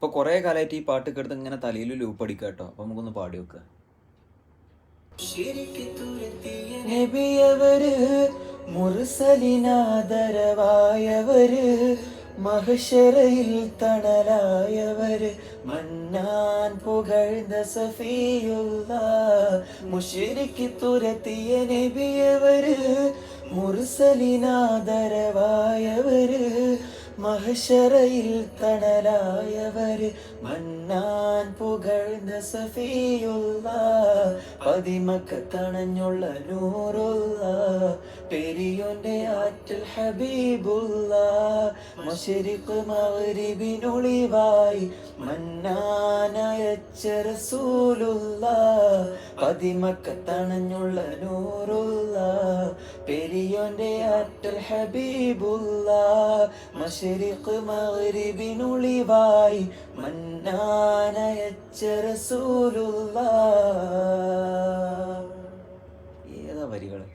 ഇപ്പൊ കുറെ കാലമായിട്ട് ഈ പാട്ട് കേട്ട് ഇങ്ങനെ തലയിൽ ലൂപ്പ് അടിക്കുക കേട്ടോ. അപ്പൊ നമുക്കൊന്ന് പാടി വെക്കുക. നബിയവര് മുർസലിനാദരവായവര് മഹ്ശറയിൽ തണലായവര് മന്നാൻ പുകഴ്ന്ന സഫിയുള്ള മുശ്രിക്ക് തുരത്തിയ നബിയവര് മുർസലിനാദരവായവര് മഹ്ശറയിൽ തണലായവര് മന്നാൻ പുകഴ്ന്ന സഫിയുള്ള പതിമക്കത്തണഞ്ഞുള്ള നൂറുള്ള പെരിയോന്റെ ആറ്റൽ ഹബീബുള്ള മശ്രിഖ് മഗ്രിബിനൊളിവായി മന്നാനയച്ച റസൂലുള്ള പതിമക്കത്തണഞ്ഞുള്ള നൂറുള്ള പെരിയോന്റെ ആറ്റൽ ഹബീബുള്ള മശ്രിഖ് മഗ്രിബിനൊളിവായി മന്നാനയച്ച റസൂലുള്ള. ഏതാ വരികള്?